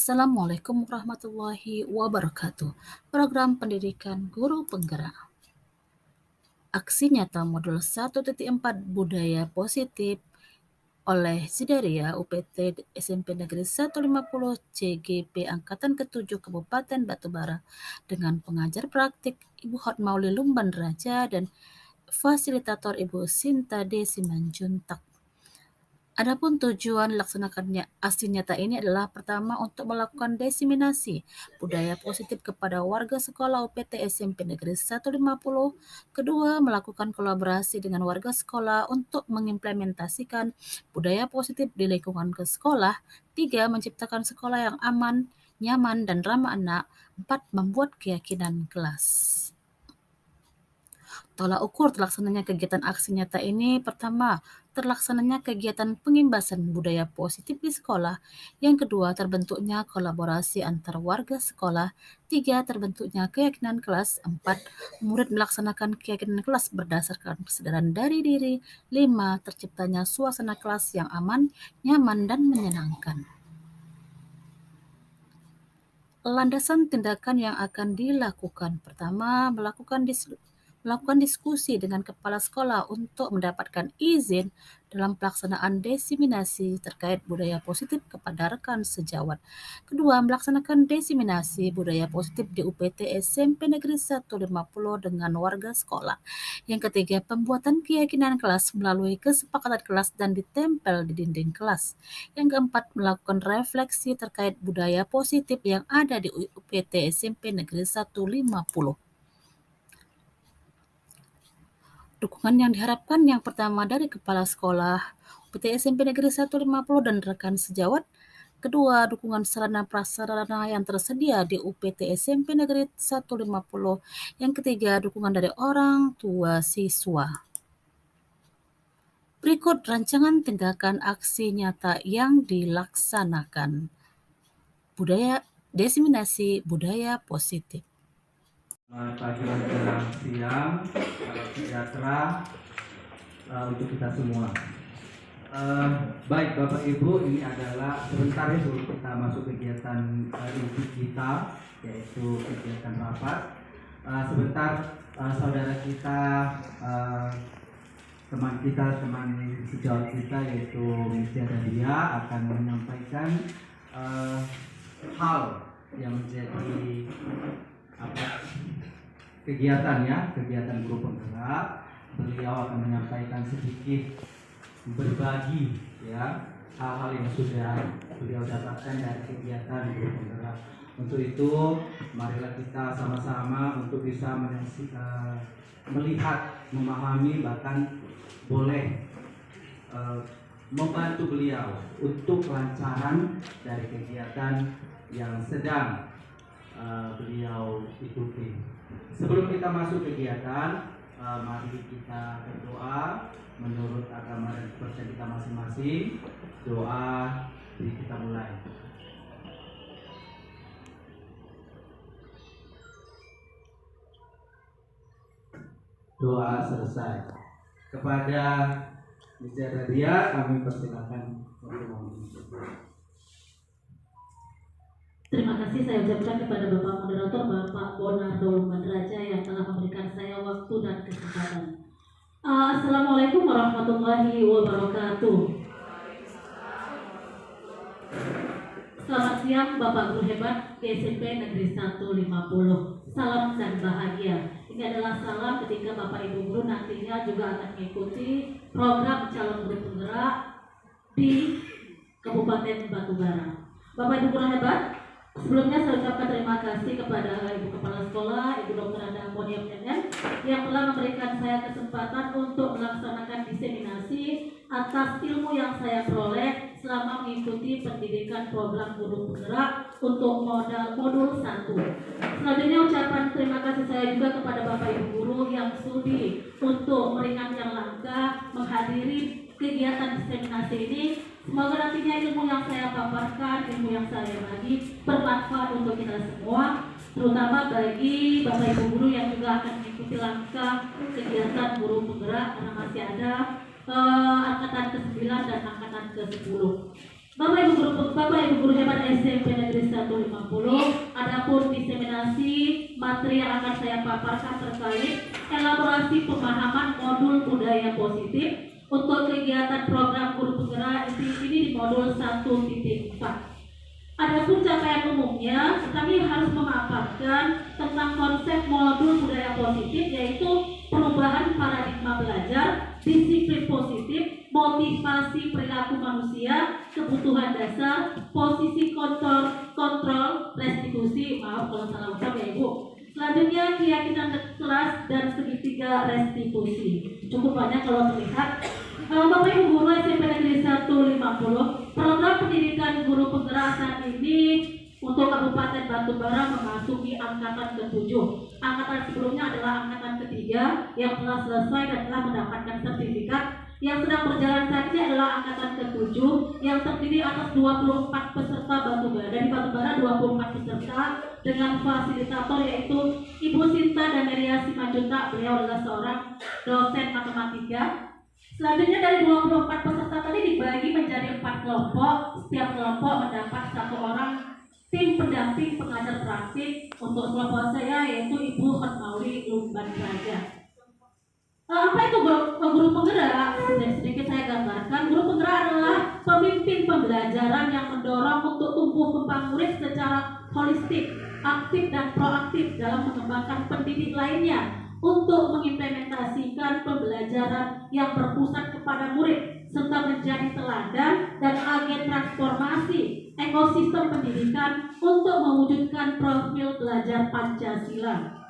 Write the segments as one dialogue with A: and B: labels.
A: Assalamualaikum warahmatullahi wabarakatuh. Program Pendidikan Guru Penggerak. Aksi nyata modul 1.4 Budaya Positif oleh Sidaria UPT SMP Negeri 150 CGP Angkatan ke-7 Kabupaten Batubara dengan pengajar praktik Ibu Hotmauli Lumban Raja dan fasilitator Ibu Sinta D. Simanjuntak. Adapun tujuan laksanakannya aksi nyata ini adalah pertama untuk melakukan diseminasi budaya positif kepada warga sekolah UPT SMP Negeri 150, kedua melakukan kolaborasi dengan warga sekolah untuk mengimplementasikan budaya positif di lingkungan ke sekolah, tiga menciptakan sekolah yang aman, nyaman dan ramah anak, empat membuat keyakinan kelas. Tolak ukur terlaksananya kegiatan aksi nyata ini pertama, terlaksananya kegiatan pengimbasan budaya positif di sekolah. Yang kedua, terbentuknya kolaborasi antar warga sekolah. Tiga, terbentuknya keyakinan kelas. Empat, murid melaksanakan keyakinan kelas berdasarkan kesadaran dari diri. Lima, terciptanya suasana kelas yang aman, nyaman, dan menyenangkan. Landasan tindakan yang akan dilakukan. Pertama, melakukan diskusi dengan kepala sekolah untuk mendapatkan izin dalam pelaksanaan diseminasi terkait budaya positif kepada rekan sejawat. Kedua, melaksanakan diseminasi budaya positif di UPT SMP Negeri 150 dengan warga sekolah. Yang ketiga, pembuatan keyakinan kelas melalui kesepakatan kelas dan ditempel di dinding kelas. Yang keempat, melakukan refleksi terkait budaya positif yang ada di UPT SMP Negeri 150. Dukungan yang diharapkan yang pertama dari kepala sekolah UPT SMP Negeri 150 dan rekan sejawat. Kedua, dukungan sarana prasarana yang tersedia di UPT SMP Negeri 150. Yang ketiga, dukungan dari orang tua siswa. Berikut rancangan tindakan aksi nyata yang dilaksanakan. Diseminasi budaya positif.
B: Selamat pagi menjelang siang, salam sejahtera untuk kita semua. Baik Bapak Ibu, ini adalah sebentar ya sebelum kita masuk kegiatan inti kita, yaitu kegiatan rapat. Sebentar saudara kita, teman sejawat kita yaitu Mr. Dadia akan menyampaikan hal yang menjadi kegiatan guru penggerak. Beliau akan menyampaikan sedikit berbagi hal-hal yang sudah beliau dapatkan dari kegiatan guru penggerak. Untuk itu marilah kita sama-sama untuk bisa melihat, memahami, bahkan boleh membantu beliau untuk kelancaran dari kegiatan yang sedang beliau ikuti. Sebelum kita masuk kegiatan, mari kita berdoa menurut agama dan kepercayaan kita masing-masing. Doa, jadi kita mulai. Doa selesai. Kepada Mr. Dadia kami persilakan untuk memimpin.
C: Terima kasih saya ucapkan kepada Bapak Moderator, Bapak Bonardo Lumban Raja yang telah memberikan saya waktu dan kesempatan. Assalamualaikum warahmatullahi wabarakatuh. Selamat siang Bapak Guru hebat di SMP Negeri 150. Salam dan bahagia. Ini adalah salam ketika Bapak Ibu Guru nantinya juga akan mengikuti program calon guru penggerak di Kabupaten Batubara. Bapak Ibu Guru hebat, sebelumnya saya ucapkan terima kasih kepada Ibu Kepala Sekolah, Ibu Dr. Anda Amonia yang telah memberikan saya kesempatan untuk melaksanakan diseminasi atas ilmu yang saya peroleh selama mengikuti pendidikan program guru penggerak untuk modul 1. Selanjutnya ucapan terima kasih saya juga kepada Bapak Ibu Guru yang sudi untuk meringankan langkah menghadiri kegiatan diseminasi ini. Semoga nantinya ilmu yang saya paparkan, ilmu yang saya bagi bermanfaat untuk kita semua, terutama bagi Bapak Ibu Guru yang juga akan mengikuti langkah kegiatan guru penggerak, karena masih ada angkatan ke-9 dan angkatan ke-10. Bapak Ibu guru hebat SMP Negeri 150, adapun diseminasi materi yang akan saya paparkan terkait elaborasi pemahaman modul budaya positif untuk kegiatan program guru penggerak ini di modul 1.4. Adapun capaian umumnya, kami harus memaparkan tentang konsep modul budaya positif, yaitu perubahan paradigma belajar, disiplin positif, motivasi perilaku manusia, kebutuhan dasar, posisi kontrol, restitusi, maaf kalau salah ucap ya Ibu. Selanjutnya keyakinan kelas dan segitiga restitusi. Cukup banyak kalau terlihat. Bapak Ibu guru SMP Negeri 150, program pendidikan guru penggerak saat ini untuk Kabupaten Batubara memasuki angkatan ke-7. Angkatan sebelumnya adalah angkatan ke-3 yang telah selesai dan telah mendapatkan sertifikat. Yang sedang berjalan saat ini adalah angkatan ke-7 yang terdiri atas 24 peserta Batubara. Dari Batubara 24 peserta dengan fasilitator yaitu Ibu Sinta Dameria Simanjuntak. Beliau adalah seorang dosen matematika. Selanjutnya dari 24 peserta tadi dibagi menjadi 4 kelompok. Setiap kelompok mendapat 1 orang tim pendamping pengajar praktik. Untuk kelompok saya yaitu Ibu Hotmauli Lumban Raja. Apa itu guru penggerak? Sedikit saya gambarkan. Guru penggerak adalah pemimpin pembelajaran yang mendorong untuk tumbuh kembang murid secara holistik, aktif dan proaktif dalam mengembangkan pendidik lainnya untuk mengimplementasikan pembelajaran yang berpusat kepada murid serta menjadi teladan dan agen transformasi ekosistem pendidikan untuk mewujudkan profil belajar Pancasila.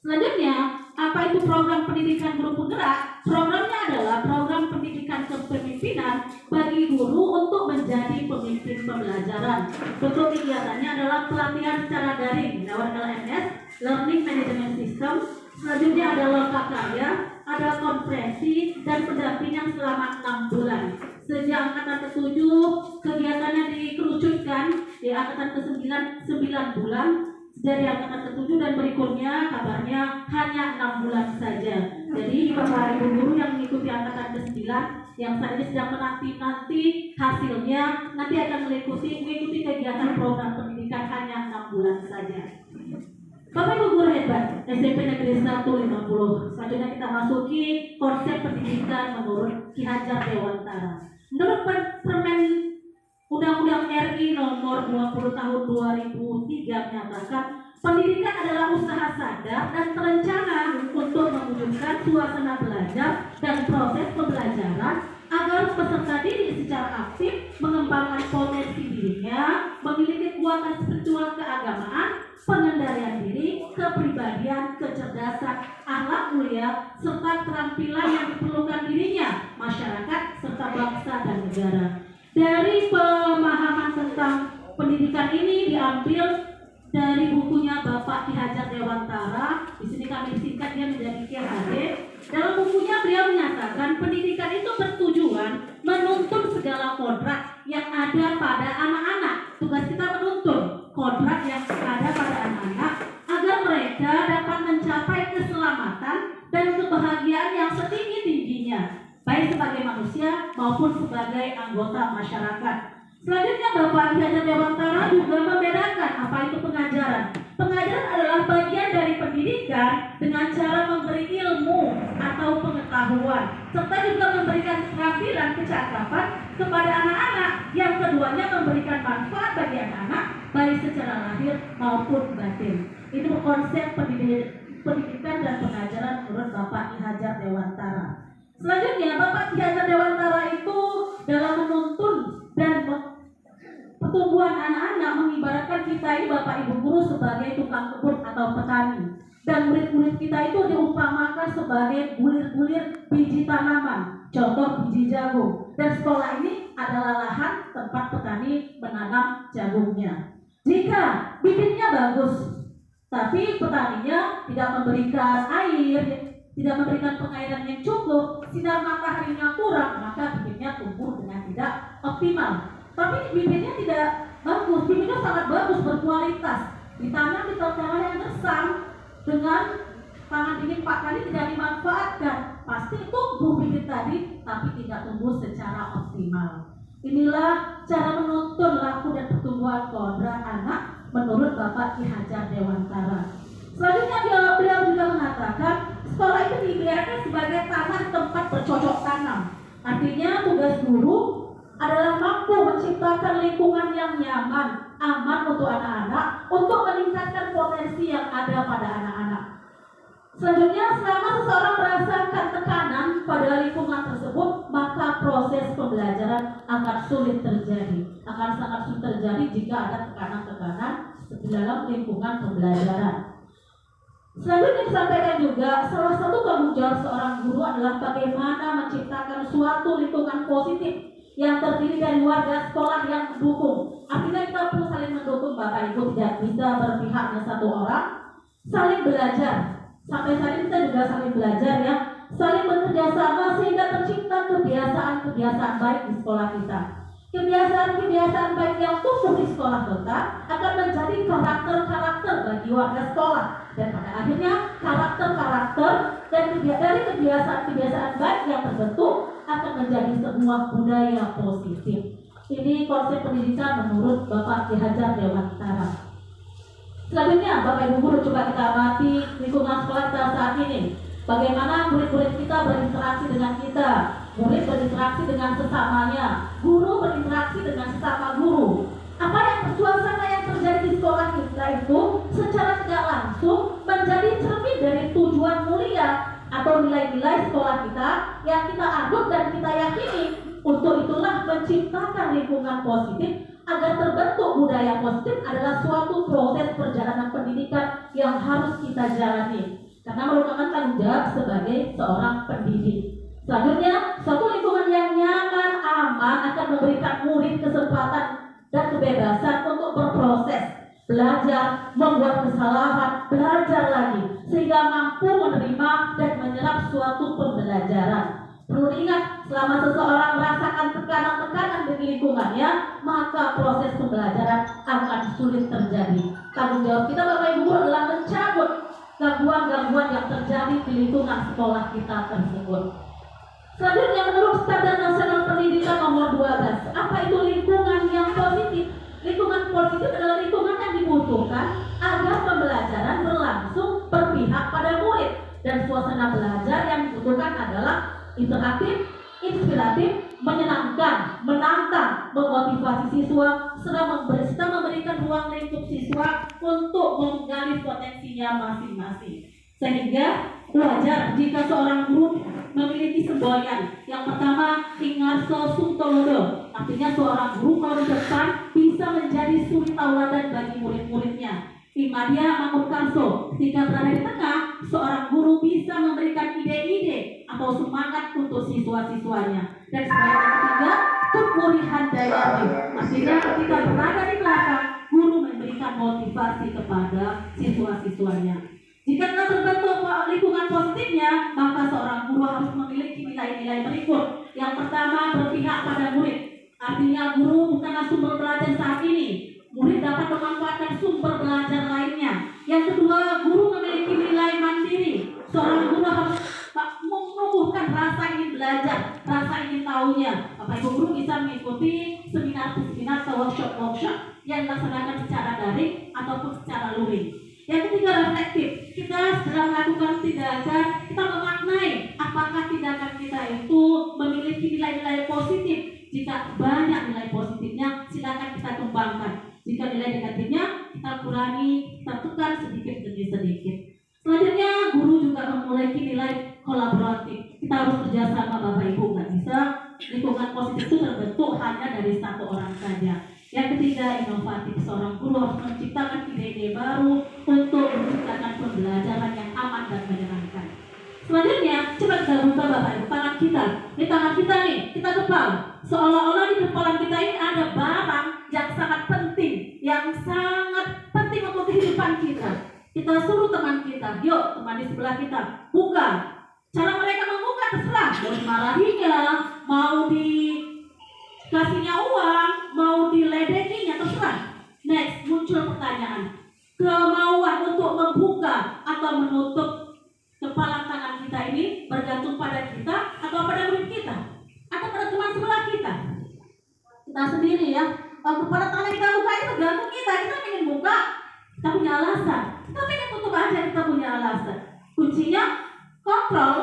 C: Selanjutnya, apa itu program pendidikan guru penggerak? Programnya adalah program pendidikan kepemimpinan bagi guru untuk menjadi pemimpin pembelajaran. Bentuk kegiatannya adalah pelatihan secara daring lewat LMS, Learning Management System. Selanjutnya ada lokakarya, ada konferensi dan pendampingan selama 6 bulan. Sejak angkatan ke-7, kegiatannya dikerucutkan di angkatan ke-9 9 bulan. Dari angkatan ke-7 dan berikutnya kabarnya hanya 6 bulan saja. Jadi Bapak Ibu guru yang mengikuti angkatan ke-9 yang saat ini sedang menanti hasilnya nanti akan mengikuti kegiatan program pendidikan hanya 6 bulan saja. Bapak Ibu guru hebat SMP Negeri 150. Selanjutnya kita masuki konsep pendidikan menurut Ki Hajar Dewantara. Menurut Permen Undang-Undang RI nomor 20 tahun 2003 menyatakan pendidikan adalah usaha sadar dan terencana untuk mewujudkan suasana belajar dan proses pembelajaran agar peserta didik secara aktif mengembangkan potensi dirinya, memiliki kekuatan spiritual keagamaan, pengendalian diri, kepribadian, kecerdasan, akhlak mulia, serta keterampilan yang diperlukan dirinya, masyarakat, serta bangsa dan negara. Dari pemahaman tentang pendidikan ini diambil dari bukunya Bapak Ki Hajar Dewantara. Di sini kami singkat dia menjadi KHD. Dalam bukunya beliau menyatakan pendidikan itu bertujuan menuntun segala kodrat yang ada pada anak-anak. Tugas kita menuntun kodrat yang ada pada anak-anak agar mereka dapat mencapai keselamatan dan kebahagiaan yang setinggi-tingginya, baik sebagai manusia maupun sebagai anggota masyarakat. Selanjutnya Bapak Ki Hajar Dewantara juga membedakan apa itu pengajaran. Pengajaran adalah bagian dari pendidikan dengan cara memberi ilmu atau pengetahuan, serta juga memberikan keterampilan kecakapan kepada anak-anak. Yang keduanya memberikan manfaat bagi anak-anak baik secara lahir maupun batin. Itu konsep pendidikan dan pengajaran menurut Bapak Ki Hajar Dewantara. Selanjutnya Bapak Ki Hajar Dewantara itu dalam menuntun dan pertumbuhan anak-anak mengibaratkan kita ini Bapak Ibu guru sebagai tukang kebun atau petani, dan murid-murid kita itu diumpamakan sebagai bulir-bulir biji tanaman, contoh biji jagung, dan sekolah ini adalah lahan tempat petani menanam jagungnya. Jika bibitnya bagus tapi petaninya tidak memberikan air, tidak memberikan pengairan yang cukup, sinar mataharinya kurang, maka bibitnya tumbuh dengan tidak optimal. Tapi bibitnya tidak bagus, bibitnya sangat bagus, berkualitas, ditanam di tanah yang gersang dengan tangan dingin 4 kali tidak dimanfaatkan, pasti tumbuh bibit tadi tapi tidak tumbuh secara optimal. Inilah cara menuntun laku dan pertumbuhan kodrat anak menurut Bapak Ki Hajar Dewantara. Selanjutnya beliau juga mengatakan sekolah itu dibiarkan sebagai tanah tempat bercocok tanam. Artinya tugas guru adalah mampu menciptakan lingkungan yang nyaman, aman untuk anak-anak, untuk meningkatkan potensi yang ada pada anak-anak. Selanjutnya, selama seseorang merasakan tekanan pada lingkungan tersebut, maka proses pembelajaran akan sulit terjadi. Akan sangat sulit terjadi jika ada tekanan-tekanan di dalam lingkungan pembelajaran. Selanjutnya disampaikan juga, salah satu tanggung jawab seorang guru adalah bagaimana menciptakan suatu lingkungan positif yang terdiri dari warga sekolah yang mendukung. Artinya kita perlu saling mendukung, Bapak Ibu, tidak bisa berpihaknya satu orang. Saling belajar. Sampai saat ini kita juga saling belajar ya, saling bekerja sama sehingga tercipta kebiasaan-kebiasaan baik di sekolah kita. Kebiasaan-kebiasaan baik yang tumbuh di sekolah kita akan menjadi karakter-karakter bagi warga sekolah, dan pada akhirnya karakter-karakter dan dari kebiasaan-kebiasaan baik yang terbentuk akan menjadi sebuah budaya positif. Ini konsep pendidikan menurut Bapak Ki Hajar Dewantara. Selanjutnya, Bapak Ibu Guru, coba kita amati lingkungan sekolah kita saat ini. Bagaimana murid-murid kita berinteraksi dengan kita, murid berinteraksi dengan sesamanya, guru berinteraksi dengan sesama guru. Apa yang suasana yang terjadi di sekolah kita itu secara tidak langsung menjadi cermin dari tujuan mulia atau nilai-nilai sekolah kita yang kita anut dan kita yakini. Untuk itulah menciptakan lingkungan positif agar terbentuk budaya positif adalah suatu proses perjalanan pendidikan yang harus kita jalani, karena merupakan tanggung jawab sebagai seorang pendidik. Selanjutnya, suatu lingkungan yang nyaman, aman akan memberikan murid kesempatan dan kebebasan untuk berproses, belajar, membuat kesalahan, belajar lagi, sehingga mampu menerima dan menyerap suatu pembelajaran. Perlu diingat, selama seseorang merasakan tekanan-tekanan di lingkungannya, maka proses pembelajaran akan sulit terjadi. Tanggung jawab kita, Bapak Ibu, adalah mencabut gangguan-gangguan yang terjadi di lingkungan sekolah kita tersebut. Selanjutnya, menurut Standar Nasional Pendidikan nomor 12, apa itu lingkungan yang positif? Lingkungan positif adalah lingkungan yang dibutuhkan agar pembelajaran berlangsung berpihak pada murid, dan suasana belajar yang dibutuhkan adalah interaktif, inspiratif, menyenangkan, menantang, memotivasi siswa, serta memberikan ruang lingkup siswa untuk menggali potensinya masing-masing. Sehingga wajar jika seorang guru memiliki semboyan. Yang pertama, ingarso sumtolodo, artinya seorang guru kalau di depan bisa menjadi suri tauladan bagi murid-muridnya. Imadia Mangunkarso, ketika berada di tengah, seorang guru bisa memberikan ide-ide atau semangat untuk siswa-siswanya. Dan sebagai yang ketiga, kepurihan dayani, artinya ketika berada di belakang, guru memberikan motivasi kepada siswa-siswanya. Jika telah terbentuk lingkungan positifnya, maka seorang guru harus memiliki nilai-nilai berikut. Yang pertama, berpihak pada murid. Artinya guru bukanlah sumber belajar saat ini, murid dapat memanfaatkan sumber belajar lainnya. Yang kedua, guru memiliki nilai mandiri. Seorang guru harus menumbuhkan rasa ingin belajar, rasa ingin tahunya. Bapak Ibu guru bisa mengikuti seminar atau workshop yang dilaksanakan secara daring ataupun secara luring. Yang ketiga, reflektif. Kita sedang melakukan tindakan, kita memaknai apakah tindakan kita itu memiliki nilai-nilai positif. Jika banyak nilai positifnya, silakan kita kembangkan. Jika nilai negatifnya, kita kurangi, kita tekan sedikit demi sedikit. Selanjutnya, guru juga memiliki nilai kolaboratif. Kita harus kerjasama, Bapak Ibu. Nggak bisa lingkungan positif itu terbentuk hanya dari satu orang saja. Yang ketiga, inovatif. Seorang guru harus menciptakan ide-ide baru untuk menciptakan pembelajaran yang aman dan menyenangkan. Selanjutnya, coba kita buka, Bapak Ibu, tangan kita. Di tangan kita nih, kita kepal. Seolah-olah di kepala kita ini ada barang yang sangat penting, yang sangat penting untuk kehidupan kita. Kita suruh teman kita, yuk teman di sebelah kita, buka. Cara mereka membuka terserah, mau dimarahinya, mau dikasihnya uang, mau diledekinya, terserah. Next, muncul pertanyaan, kemauan untuk membuka atau menutup kepala tangan kita ini bergantung pada kita atau pada murid kita atau pada teman sebelah kita. kita sendiri ya. Kepada tangan kita buka itu tergantung kita ingin buka, kita punya alasan. Kita ingin tutup aja, kita punya alasan. Kuncinya kontrol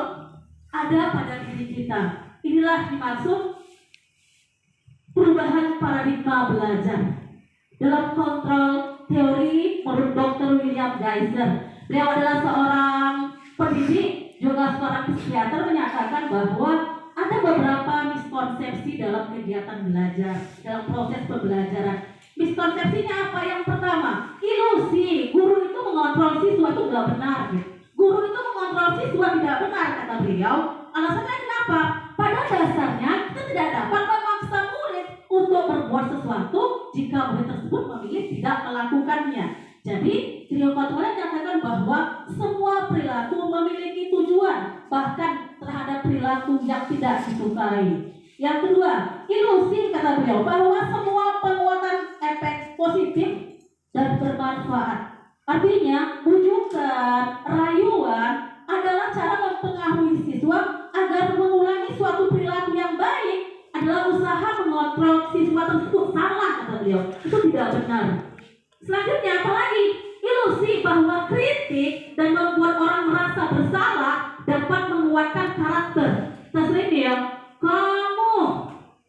C: ada pada diri kita. Inilah dimaksud perubahan paradigma belajar. Dalam kontrol teori menurut Dr. William Geiser, beliau adalah seorang pendidik juga seorang psikiater, menyatakan bahwa ada beberapa miskonsepsi dalam kegiatan belajar, dalam proses pembelajaran. Miskonsepsinya apa? Yang pertama, ilusi guru itu mengontrol siswa itu nggak benar. Guru itu mengontrol siswa tidak benar, kata beliau. Alasannya kenapa? Pada dasarnya kita tidak dapat memaksa murid untuk berbuat sesuatu jika murid tersebut memilih tidak melakukannya. Jadi, trio kontrolnya menyatakan bahwa semua perilaku memiliki tujuan, bahkan terhadap perilaku yang tidak disukai. Yang kedua, ilusi, kata beliau, bahwa semua penguatan efek positif dan bermanfaat. Artinya, bujukan, rayuan adalah cara mempengaruhi siswa agar mengulangi suatu perilaku yang baik, adalah usaha mengontrol siswa tersebut. Salah, kata beliau. Itu tidak benar. Selanjutnya, apalagi ilusi bahwa kritik dan membuat orang merasa bersalah dapat menguatkan karakter. Terus dia, kamu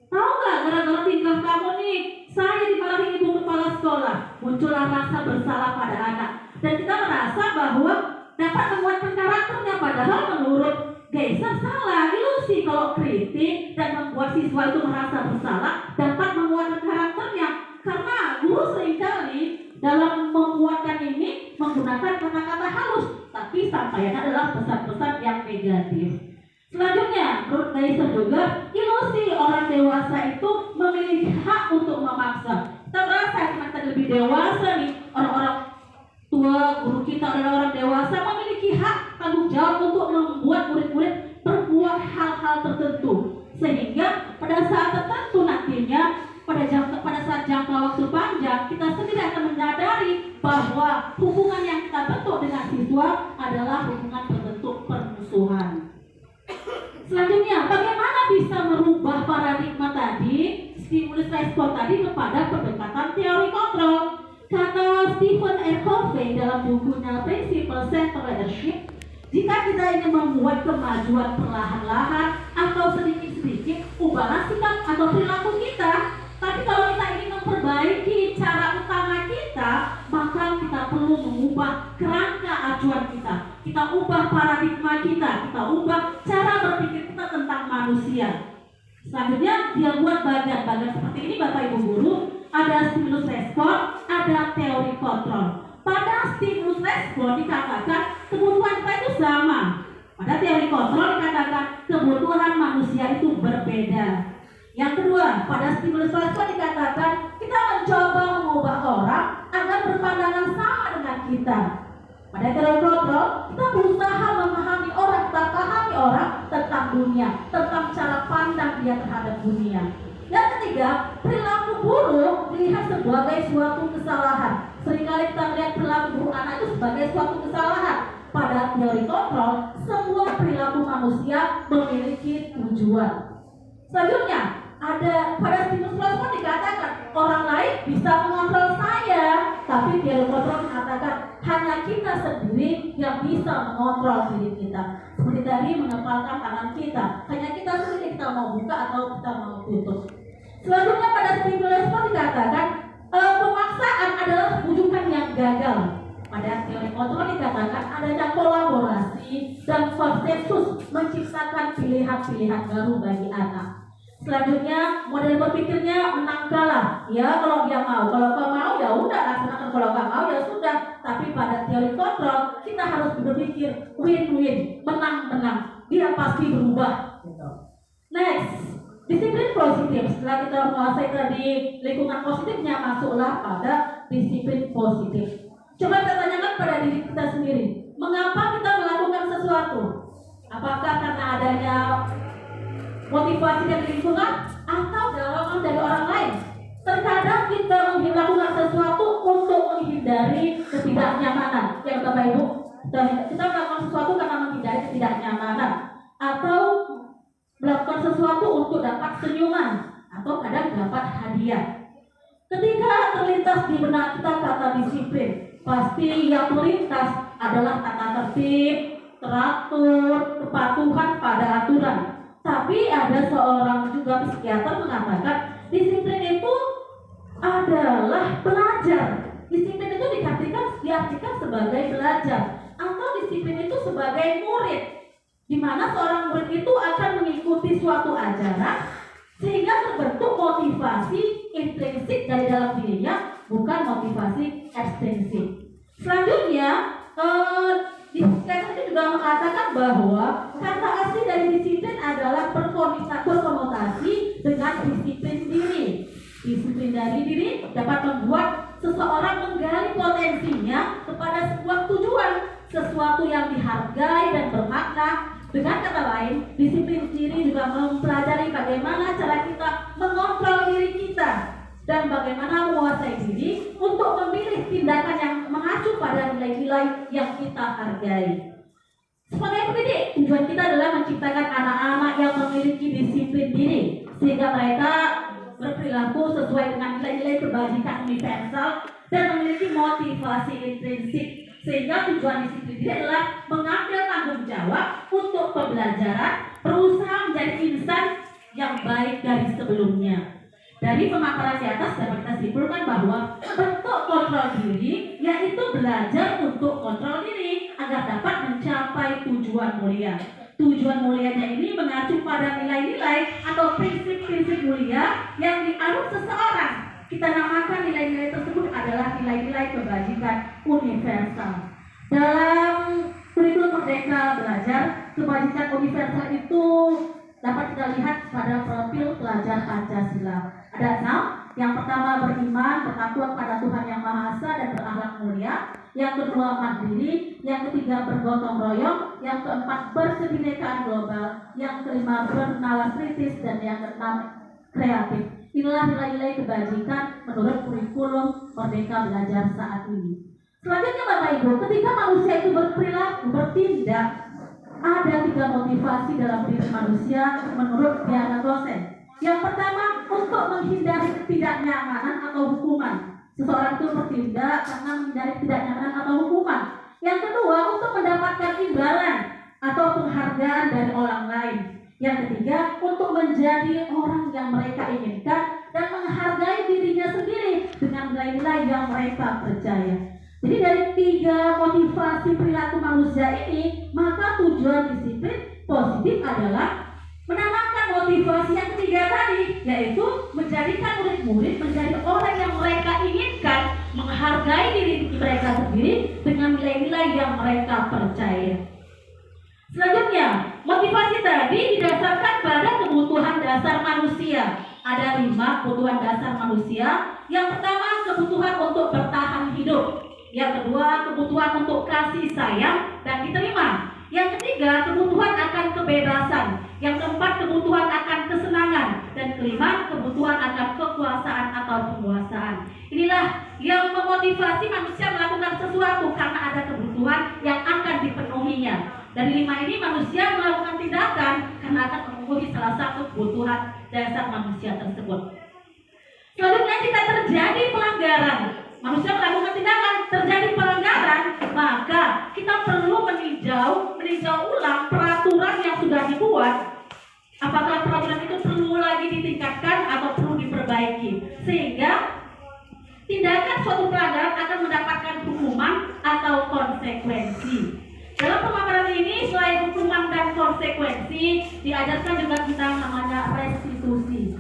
C: tahu nggak gara-gara tingkah kamu nih, saya dimarahi ibu kepala sekolah. Muncullah rasa bersalah pada anak, dan kita merasa bahwa dapat menguatkan karakternya. Padahal menurut Geiser salah. Ilusi kalau kritik dan membuat siswa itu merasa bersalah dapat menguatkan karakternya, karena guru seringkali dalam membuatkan ini menggunakan kata-kata halus, tapi sampaiannya adalah pesan-pesan yang negatif. Selanjutnya, menurut Geiser juga, ilusi orang dewasa itu memiliki hak untuk memaksa. Kita merasa karena kita lebih dewasa nih, orang-orang tua, guru kita adalah orang dewasa, memiliki hak tanggung jawab untuk membuat murid-murid berbuat hal-hal tertentu, sehingga pada saat tertentu nantinya pada saat jangka waktu panjang kita sendiri akan menyadari bahwa hubungan yang kita bentuk dengan siswa adalah hubungan berbentuk permusuhan. Selanjutnya, bagaimana bisa merubah paradigma tadi, stimulus respon tadi, kepada pendekatan teori kontrol? Kata Stephen R. Covey dalam bukunya Principle Centered Leadership, jika kita ingin membuat kemajuan perlahan-lahan atau sedikit-sedikit, ubahlah sikap atau perilaku kita. Tapi kalau kita ingin memperbaiki cara utama kita, maka kita perlu mengubah kerangka acuan kita. Kita ubah paradigma kita ubah cara berpikir kita tentang manusia. Selanjutnya, dia buat bagian-bagian seperti ini, Bapak Ibu Guru. Ada stimulus respon, ada teori kontrol. Pada stimulus respon dikatakan kebutuhan kita itu sama. Pada teori kontrol dikatakan kebutuhan manusia itu berbeda. Yang kedua, pada stimulus respon dikatakan kita mencoba mengubah orang agar berpandangan sama dengan kita. Pada teori kontrol, kita berusaha memahami orang, kita pahami orang tentang dunia, tentang cara pandang dia terhadap dunia. Yang ketiga, perilaku buruk dilihat sebagai suatu kesalahan. Seringkali kita melihat perilaku buruk anak itu sebagai suatu kesalahan. Pada teori kontrol, semua perilaku manusia memiliki tujuan. Selanjutnya, ada pada stimulus respon dikatakan orang lain bisa mengontrol saya, tapi teori kontrol mengatakan hanya kita sendiri yang bisa mengontrol diri kita. Seperti tadi, mengepalkan tangan kita, hanya kita sendiri, kita mau buka atau kita mau tutup. Selanjutnya, pada stimulus respon dikatakan pemaksaan adalah bujukan yang gagal. Pada teori kontrol dikatakan adanya kolaborasi dan konsensus menciptakan pilihan-pilihan baru bagi anak. Selanjutnya, model berpikirnya menang kalah. Ya, kalau dia mau, kalau kau mau ya udah laksanakan, kalau nggak mau ya sudah. Tapi pada teori kontrol kita harus berpikir win-win, menang-menang. Dia pasti berubah. Gitu. Next, disiplin positif. Setelah kita menguasai tadi lingkungan positifnya, masuklah pada disiplin positif. Coba kita tanyakan pada diri kita sendiri, mengapa kita melakukan sesuatu? Apakah karena adanya motivasi dari lingkungan atau dorongan dari orang lain? Terkadang kita melakukan sesuatu untuk menghindari ketidaknyamanan. Ya Bapak Ibu, kita melakukan sesuatu karena menghindari ketidaknyamanan, atau melakukan sesuatu untuk dapat senyuman, atau kadang dapat hadiah. Ketika terlintas di benak kita kata disiplin, pasti yang melintas adalah tata tertib, teratur, kepatuhan pada aturan. Tapi ada seorang juga psikiater mengatakan disiplin itu adalah belajar. Disiplin itu diartikan sebagai belajar, atau disiplin itu sebagai murid, di mana seorang murid itu akan mengikuti suatu ajaran sehingga terbentuk motivasi intrinsik dari dalam dirinya, bukan motivasi ekstrinsik. Selanjutnya, psikiater itu juga mengatakan bahwa kata asli dari disiplin adalah berkonotasi dengan disiplin diri. Disiplin dari diri dapat membuat seseorang menggali potensinya kepada sebuah tujuan, sesuatu yang dihargai dan bermakna. Dengan kata lain, disiplin diri juga mempelajari bagaimana cara kita mengontrol diri kita dan bagaimana menguasai diri untuk memilih tindakan yang mengacu pada nilai-nilai yang kita hargai. Sebagai pendidik, tujuan kita adalah menciptakan anak-anak yang memiliki disiplin diri sehingga mereka berperilaku sesuai dengan nilai-nilai kebajikan universal dan memiliki motivasi intrinsik, sehingga tujuan disiplin diri adalah mengambil tanggung jawab untuk pembelajaran, berusaha menjadi insan yang baik dari sebelumnya. Dari pemaparan di atas dapat kita simpulkan bahwa bentuk kontrol diri yaitu belajar untuk kontrol diri agar dapat mencapai tujuan mulia. Tujuan mulianya ini mengacu pada nilai-nilai atau prinsip-prinsip mulia yang dianut seseorang. Kita namakan nilai-nilai tersebut adalah nilai-nilai kebajikan universal. Dalam kurikulum Merdeka Belajar, kebajikan universal itu dapat kita lihat pada profil pelajar Pancasila. Ada 6. Yang pertama beriman, bertakwa kepada Tuhan Yang Maha Esa dan berakhlak mulia. Yang kedua mandiri. Yang ketiga bergotong royong. Yang keempat berkebinekaan global. Yang kelima bernalar kritis. Dan yang keenam kreatif. Inilah nilai-nilai kebajikan menurut kurikulum Merdeka Belajar saat ini. Selanjutnya Bapak Ibu, ketika manusia itu berperilaku, bertindak, ada 3 motivasi dalam diri manusia menurut Diana Gosen. Yang pertama, untuk menghindari ketidaknyamanan atau hukuman. Seseorang itu bertindak karena menghindari ketidaknyamanan atau hukuman. Yang kedua, untuk mendapatkan imbalan atau penghargaan dari orang lain. Yang ketiga, untuk menjadi orang yang mereka inginkan dan menghargai dirinya sendiri dengan nilai-nilai yang mereka percaya. Jadi dari 3 motivasi perilaku manusia ini, maka tujuan disiplin positif adalah menanamkan motivasi yang ketiga tadi, yaitu menjadikan murid-murid menjadi orang yang mereka inginkan, menghargai diri mereka sendiri dengan nilai-nilai yang mereka percaya. Selanjutnya, motivasi tadi didasarkan pada kebutuhan dasar manusia. Ada 5 kebutuhan dasar manusia. Yang pertama, kebutuhan untuk bertahan hidup. Yang kedua, kebutuhan untuk kasih sayang dan diterima. Yang ketiga, kebutuhan akan kebebasan. Yang keempat, kebutuhan akan kesenangan. Dan kelima, kebutuhan akan kekuasaan atau penguasaan. Inilah yang memotivasi manusia melakukan sesuatu karena ada kebutuhan yang akan dipenuhinya. Dari 5 ini manusia melakukan tindakan karena akan memenuhi salah satu kebutuhan dasar manusia tersebut. Selanjutnya, jika terjadi pelanggaran, manusia melakukan tindakan, terjadi pelanggaran, maka kita perlu meninjau ulang peraturan yang sudah dibuat. Apakah peraturan itu perlu lagi ditingkatkan atau perlu diperbaiki, sehingga tindakan suatu pelanggaran akan mendapatkan hukuman atau konsekuensi. Dalam pemaparan ini, selain hukuman dan konsekuensi, diajarkan juga kita namanya restitusi.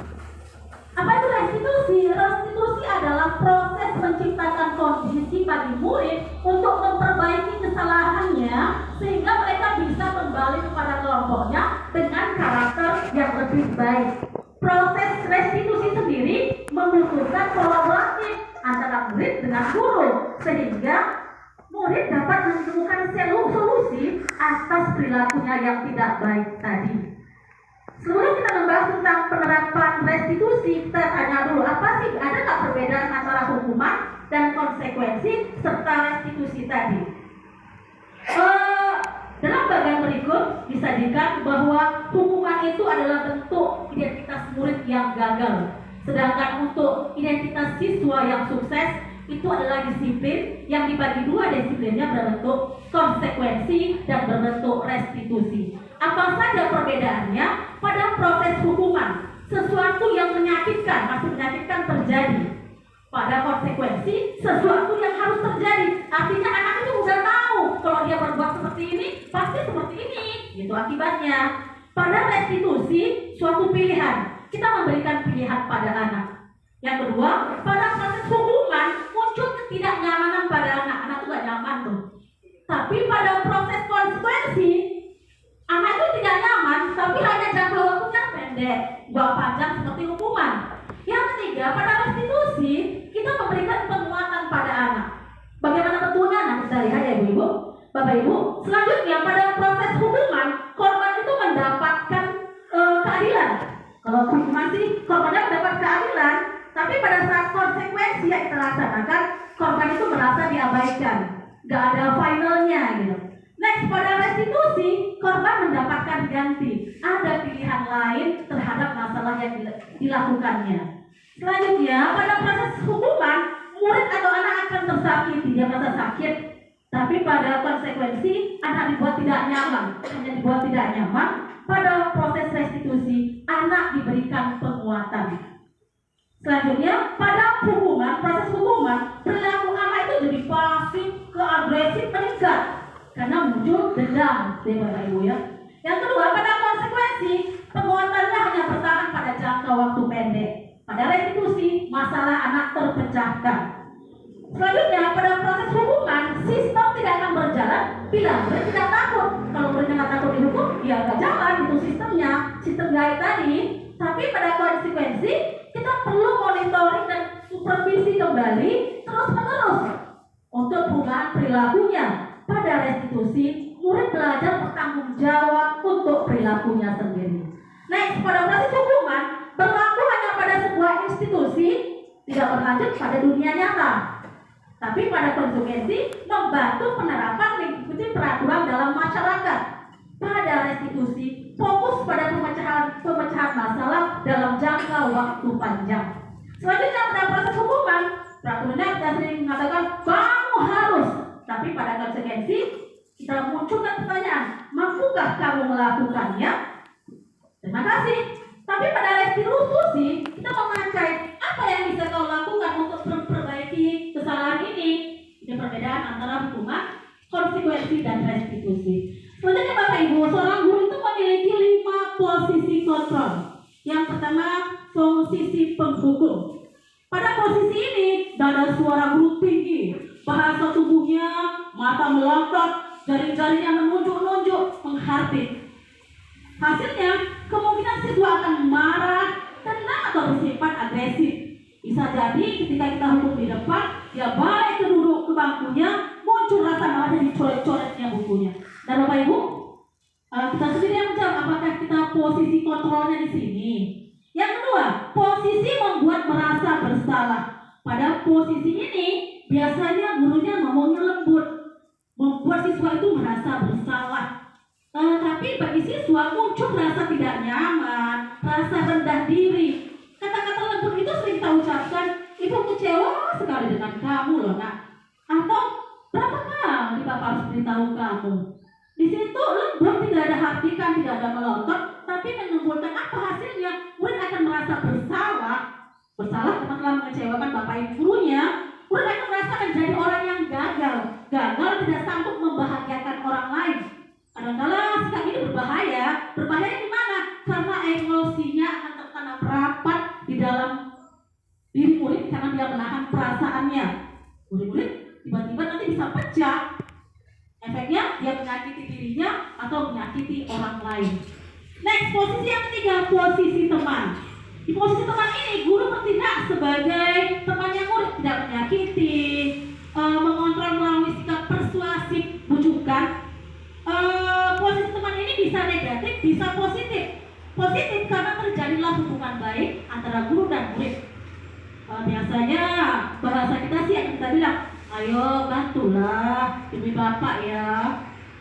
C: Apa itu restitusi? Restitusi adalah proses menciptakan kondisi bagi murid untuk memperbaiki kesalahannya sehingga mereka bisa kembali kepada kelompoknya dengan karakter yang lebih baik. Proses restitusi sendiri membutuhkan kolaborasi antara murid dengan guru sehingga murid dapat menemukan solusi atas perilakunya yang tidak baik tadi. Sebelum kita membahas tentang penerapan restitusi, kita tanya dulu, ada nggak perbedaan antara hukuman dan konsekuensi serta restitusi tadi? Dalam bagian berikut disajikan bahwa hukuman itu adalah bentuk identitas murid yang gagal. Sedangkan untuk identitas siswa yang sukses itu adalah disiplin yang dibagi dua, disiplinnya berbentuk konsekuensi dan berbentuk restitusi. Apa saja perbedaannya? Pada proses hukuman, sesuatu yang menyakitkan, masih menyakitkan terjadi. Pada konsekuensi, sesuatu yang harus terjadi. Artinya anak itu udah tahu kalau dia berbuat seperti ini, pasti seperti ini. Itu akibatnya. Pada restitusi, suatu pilihan. Kita memberikan pilihan pada anak. Yang kedua, pada proses hukuman muncul ketidaknyamanan pada anak. Anak itu gak nyaman tuh. Tapi pada proses konsekuensi, anak itu tidak nyaman, tapi hanya jangka waktunya pendek, gak panjang seperti hukuman. Yang ketiga, pada restitusi, kita memberikan penguatan pada anak. Bagaimana betulnya? Nah, kita lihat ya Ibu-Ibu. Bapak Ibu, selanjutnya pada proses hukuman, korban itu mendapatkan keadilan. Kalau hukuman sih, korbannya mendapat keadilan, tapi pada saat konsekuensi yang kita laksanakan, korban itu merasa diabaikan, gak ada finalnya gitu. Next, pada restitusi, korban mendapatkan ganti, ada pilihan lain terhadap masalah yang dilakukannya. Selanjutnya, pada proses hukuman, murid atau anak akan tersakiti, dia merasa sakit, tapi pada konsekuensi, anak dibuat tidak nyaman, hanya dibuat tidak nyaman. Pada proses restitusi, anak diberikan penguatan. Selanjutnya, pada hukuman, proses hukuman, perilaku anak itu jadi pasif ke agresif meningkat karena muncul dendam, Bapak Ibu ya. Yang kedua, pada konsekuensi, penguatannya hanya bertahan pada jangka waktu pendek. Pada restitusi, masalah anak terpecahkan. Selanjutnya, pada proses hukuman, sistem tidak akan berjalan bila murid tidak takut. Kalau murid tidak takut dihukum, ya nggak jalan itu sistemnya, sistem gaib tadi. Tapi pada konsekuensi, kita perlu monitoring dan supervisi kembali terus-menerus untuk perubahan perilakunya. Pada restitusi, murid belajar bertanggung jawab untuk perilakunya sendiri. Next, pada proses hukuman, berlaku hanya pada sebuah institusi, tidak berlanjut pada dunia nyata. Tapi pada konsekuensi, membantu penerapan mengikuti peraturan dalam masyarakat. Pada restitusi, fokus pada pemecahan masalah dalam jangka waktu panjang. Selanjutnya, pada proses hukuman, peraturannya kita sering mengatakan, kamu harus. Tapi pada konsekuensi, kita munculkan pertanyaan, mampukah kamu melakukannya? Terima kasih. Tapi pada restitusi, kita memakai apa yang bisa kau lakukan untuk memperbaiki kesalahan ini. Ini perbedaan antara hukuman, konsekuensi, dan restitusi. Selanjutnya Bapak Ibu, seorang guru itu memiliki 5 posisi kontrol. Yang pertama, posisi penghukum. Pada posisi ini, dada suara guru tinggi, bahasa tubuhnya, mata melotot, jari-jarinya menunjuk-nunjuk, menghardik. Hasilnya, kemungkinan siswa akan marah, tenang atau bersifat agresif. Bisa jadi ketika kita hukum di depan, dia balik ke duduk ke bangkunya, muncul rasa marahnya, dicoret-coretnya bukunya. Dan Bapak Ibu, kita sendiri yang menjawab apakah kita posisi kontrolnya di sini. Yang kedua, posisi membuat merasa bersalah. Pada posisi ini, biasanya gurunya ngomongnya lembut, membuat siswa itu merasa bersalah. Tapi bagi siswa muncul rasa tidak nyaman, rasa rendah diri. Kata-kata lembut itu sering kita ucapkan, ibu kecewa sekali dengan kamu loh nak. Atau berapa kali bapak harus beritahu kamu. Di situ lembut, tidak ada hardikan, tidak ada melotot, tapi menimbulkan apa hasilnya? Murid akan merasa bersalah karena telah mengecewakan bapak ibu gurunya. Murid akan merasa menjadi orang yang gagal tidak sanggup membahagiakan orang lain. Kadang-kadang sikap ini berbahaya di mana? Karena emosinya akan tertanam rapat di dalam diri murid karena dia menahan perasaannya. Murid-murid tiba-tiba nanti bisa pecah. Efeknya dia menyakiti dirinya atau menyakiti orang lain. Next, posisi yang ketiga, posisi teman. Di posisi teman ini, guru bertindak sebagai temannya murid, tidak menyakiti, mengontrol melalui sikap persuasif, bujukan. Posisi teman ini bisa negatif, bisa positif. Positif karena terjadilah hubungan baik antara guru dan murid. Biasanya bahasa kita sih yang kita bilang, ayo bantulah demi bapak ya.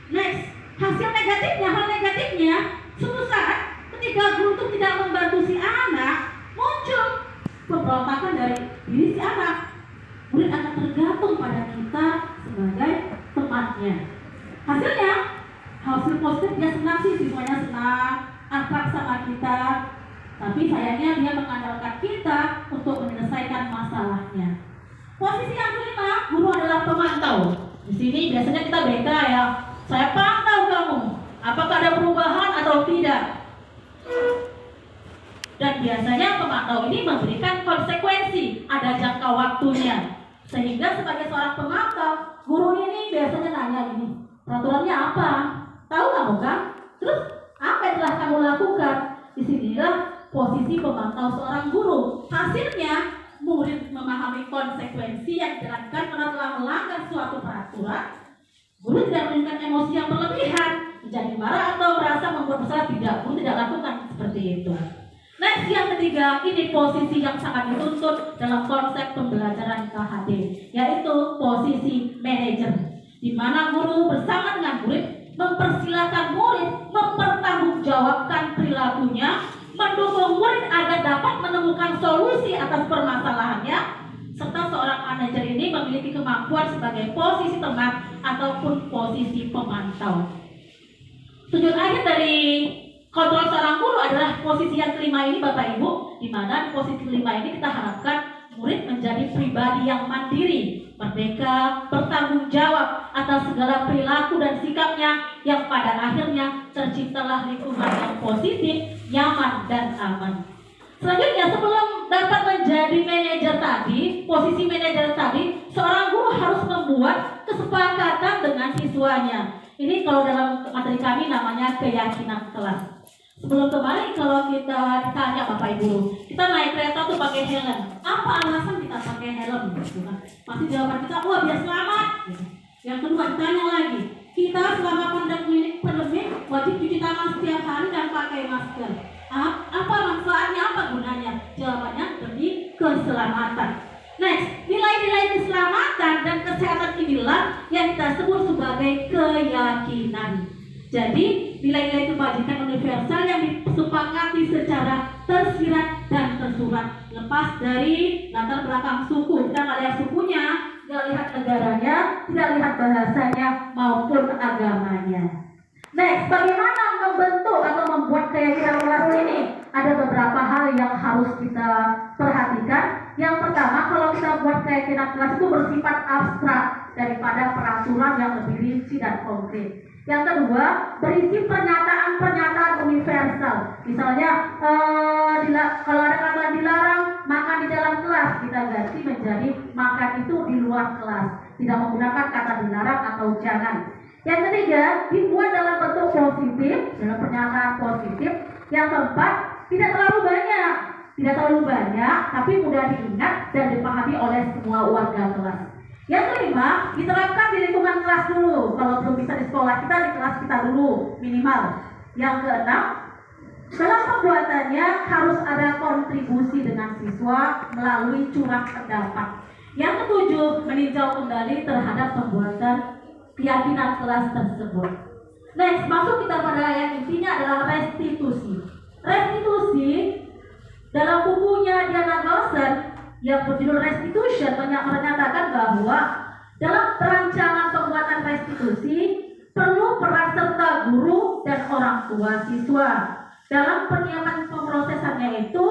C: Next, hal negatifnya, suatu saat ketika guru itu tidak membantu si anak, muncul pemberontakan dari diri si anak. Murid akan tergantung pada kita sebagai temannya. Hasil positif dia senang sih, siswanya senang, akrab sama kita. Tapi sayangnya dia mengandalkan kita untuk menyelesaikan masalahnya. Posisi yang kelima, guru adalah pemantau. Di sini biasanya kita beda ya. Saya pantau kamu, apakah ada perubahan atau tidak. Dan biasanya pemantau ini memberikan konsekuensi, ada jangka waktunya. Sehingga sebagai seorang pemantau, guru ini biasanya nanya gini, peraturannya apa? Tahu kamu kan? Terus apa yang telah kamu lakukan? Disinilah posisi pemantau seorang guru. Hasilnya, murid memahami konsekuensi yang dijalankan karena telah melanggar suatu peraturan. Guru tidak menunjukkan emosi yang berlebihan, menjadi marah atau merasa membuat bersalah, tidak. Guru tidak lakukan seperti itu. Next, yang ketiga, ini posisi yang sangat dituntut dalam konsep pembelajaran KHD, yaitu posisi manajer, di mana guru bersama dengan murid mempersilahkan murid mempertanggungjawabkan perilakunya, mendukung murid agar dapat menemukan solusi atas permasalahannya, serta seorang manajer ini memiliki kemampuan sebagai posisi teman ataupun posisi pemantau. Tujuan akhir dari kontrol seorang guru adalah posisi yang kelima ini, Bapak Ibu, di mana di posisi kelima ini kita harapkan murid menjadi pribadi yang mandiri, merdeka, bertanggung jawab atas segala perilaku dan sikapnya, yang pada akhirnya terciptalah lingkungan yang positif, nyaman, dan aman. Selanjutnya, sebelum dapat menjadi manajer tadi, posisi manajer tadi, seorang guru harus membuat kesepakatan dengan siswanya. Ini kalau dalam materi kami namanya keyakinan kelas. Sebelum kemarin kalau kita ditanya Bapak Ibu, kita naik kereta tuh pakai helm. Apa alasan kita pakai helm? Pasti jawaban kita, wah biar selamat. Yang kedua ditanya lagi, kita selama pandemi wajib cuci tangan setiap hari dan pakai masker. Apa manfaatnya? Apa gunanya? Jawabannya demi keselamatan. Next, nilai-nilai keselamatan dan kesehatan inilah yang kita sebut sebagai keyakinan. Jadi, nilai-nilai kebajikan universal yang disepakati secara tersirat dan tersurat, lepas dari latar belakang suku. Kita nggak lihat sukunya, nggak lihat negaranya, tidak lihat bahasanya maupun agamanya. Next, bagaimana membentuk atau membuat keyakinan kelas ini? Ada beberapa hal yang harus kita perhatikan. Yang pertama, kalau kita buat keyakinan kelas itu bersifat abstrak daripada peraturan yang lebih rinci dan konkret. Yang kedua, berisi pernyataan-pernyataan universal. Misalnya, kalau ada kata dilarang makan di dalam kelas, kita ganti menjadi makan itu di luar kelas. Tidak menggunakan kata dilarang atau jangan. Yang ketiga, dibuat dalam bentuk positif, dalam pernyataan positif. Yang keempat, tidak terlalu banyak, tapi mudah diingat dan dipahami oleh semua warga kelas. Yang kelima, diterapkan di lingkungan kelas dulu. Kalau belum bisa di sekolah kita, di kelas kita dulu minimal. Yang keenam, dalam pembuatannya harus ada kontribusi dengan siswa melalui curah pendapat. Yang ketujuh, meninjau kembali terhadap pembuatan keyakinan kelas tersebut. Next, masuk kita pada yang intinya adalah restitusi. Restitusi dalam bukunya Diana Gaussen yang berjudul Restitution menyatakan bahwa dalam perancangan pembuatan restitusi perlu peran serta guru dan orang tua siswa. Dalam penyiapan pemrosesannya itu,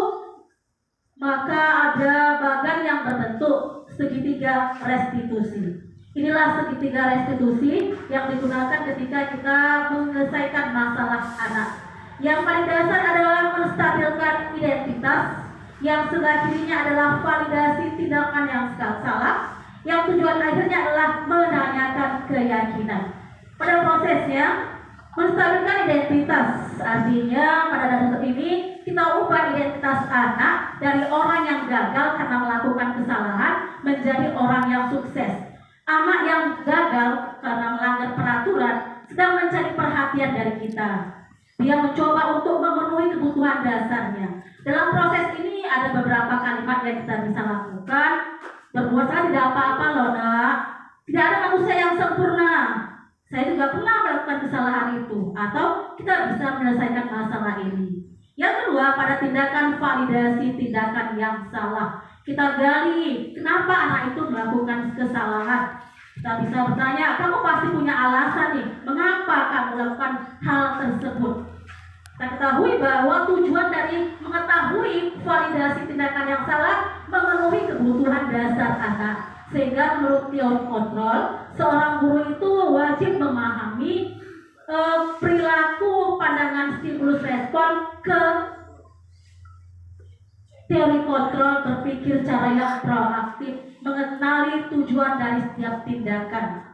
C: maka ada bagan yang berbentuk segitiga restitusi. Inilah segitiga restitusi yang digunakan ketika kita menyelesaikan masalah anak. Yang paling dasar adalah menstabilkan identitas, yang sebelah kirinya adalah validasi tindakan yang salah, yang tujuan akhirnya adalah menanyakan keyakinan. Pada prosesnya, menstabilkan identitas, artinya pada dasar ini kita ubah identitas anak dari orang yang gagal karena melakukan kesalahan menjadi orang yang sukses. Anak yang gagal karena melanggar peraturan sedang mencari perhatian dari kita. Dia mencoba untuk memenuhi kebutuhan dasarnya. Dalam proses ini ada beberapa kalimat yang kita bisa lakukan. Berbuat salah tidak apa-apa loh nak. Tidak ada manusia yang sempurna. Saya juga pernah melakukan kesalahan itu. Atau kita bisa menyelesaikan masalah ini. Yang kedua, pada tindakan validasi tindakan yang salah. Kita gali kenapa anak itu melakukan kesalahan. Kita bisa bertanya, kamu pasti punya alasan nih, mengapa kamu melakukan hal tersebut. Kita ketahui bahwa tujuan dari mengetahui validasi tindakan yang salah memenuhi kebutuhan dasar anak. Sehingga menurut teori kontrol, seorang guru itu wajib memahami perilaku, pandangan, stimulus, respon ke teori kontrol, berpikir cara yang proaktif, mengenali tujuan dari setiap tindakan.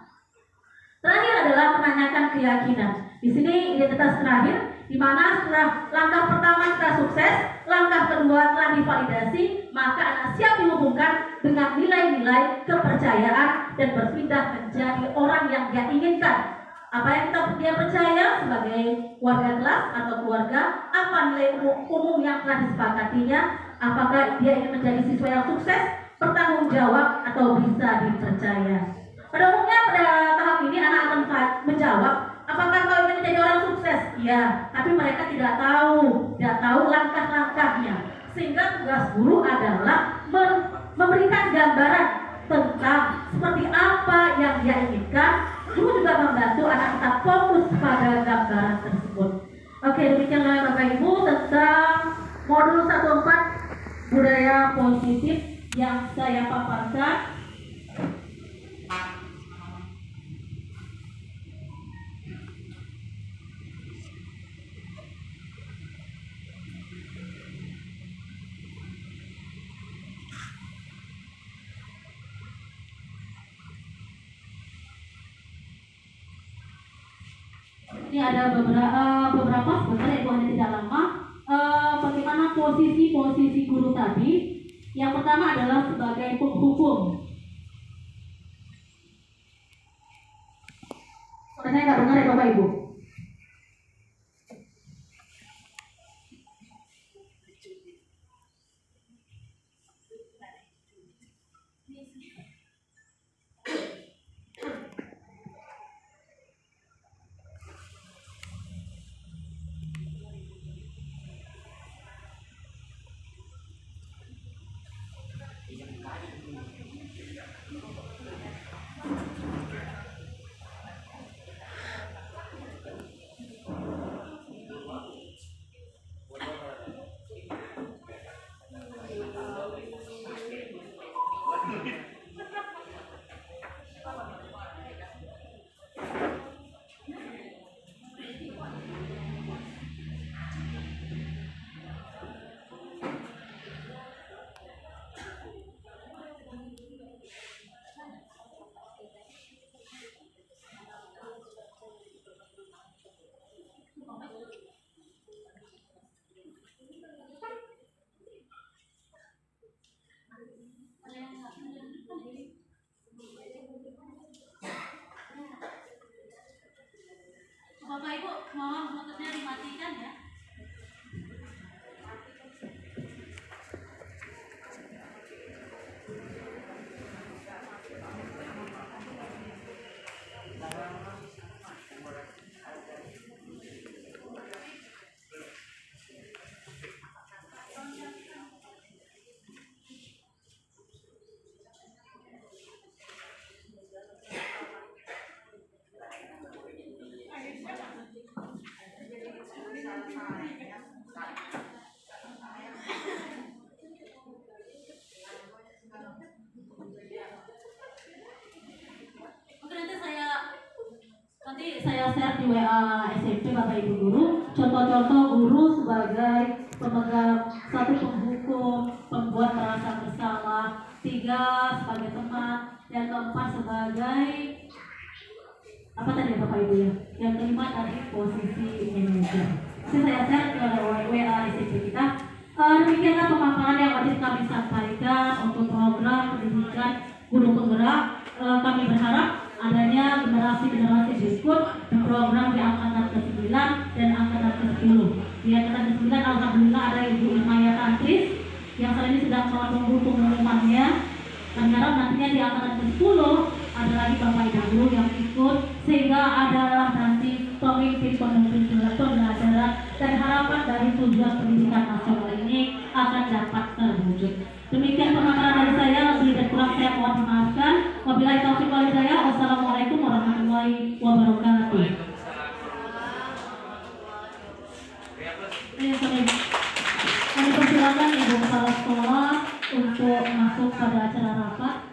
C: Terakhir adalah menanyakan keyakinan. Di sini identitas terakhir, di mana setelah langkah pertama kita sukses, langkah kedua telah divalidasi, maka anak siap dihubungkan dengan nilai-nilai kepercayaan dan berpindah menjadi orang yang dia inginkan. Apa yang dia percaya sebagai warga kelas atau keluarga, apa nilai umum yang telah disepakatinya, apakah dia ingin menjadi siswa yang sukses, bertanggung jawab, atau bisa dipercaya. Pada umumnya pada tahap ini anak akan menjawab, apakah kau ingin menjadi orang sukses? Iya, tapi mereka tidak tahu langkah-langkahnya. Sehingga tugas guru adalah memberikan gambaran tentang seperti apa yang dia inginkan. Guru juga membantu anak kita fokus pada gambaran tersebut. Oke, demikianlah Bapak Ibu tentang modul 14 budaya positif yang saya paparkan. Ini ada beberapa sebenarnya itu hanya tidak lama. Bagaimana posisi guru tadi? Yang pertama adalah sebagai penghukum. Saya nggak dengar ya Bapak Ibu. Bapak Ibu, mohon motornya dimatikan ya. Nanti saya share di WA SMP Bapak Ibu Guru contoh-contoh guru sebagai pemegang, 1 penghukum, pembuat merasa bersalah, 3 sebagai teman, yang keempat sebagai apa tadi Bapak Ibu ya? Yang kelima tadi posisi manajer. Jadi saya share ke WA SMP kita. Demikianlah pemaparan yang wajib kami sampaikan untuk program pendidikan guru penggerak. Kami berharap adanya generasi-generasi berikut di program di angkatan ke-9 dan angkatan ke-10. Di angkatan ke-9 alhamdulillah ada Ibu Imaya Tantris yang saat ini sedang menunggu pengumumannya. Kami harap nantinya di angkatan ke-10 ada lagi Bapak Ibu Guru yang ikut, sehingga adalah nanti pemimpin pembelajaran dan harapan dari tujuan pendidikan gerakan nasional ini akan dapat terwujud. Demikian pemaparan dari saya, lebih dan kurang saya mohon memaafkan. Wabillahi taufiq wal hidayah. Wassalamualaikum warahmatullahi wabarakatuh. Kami persilakan Ibu Kepala Sekolah untuk masuk pada acara rapat.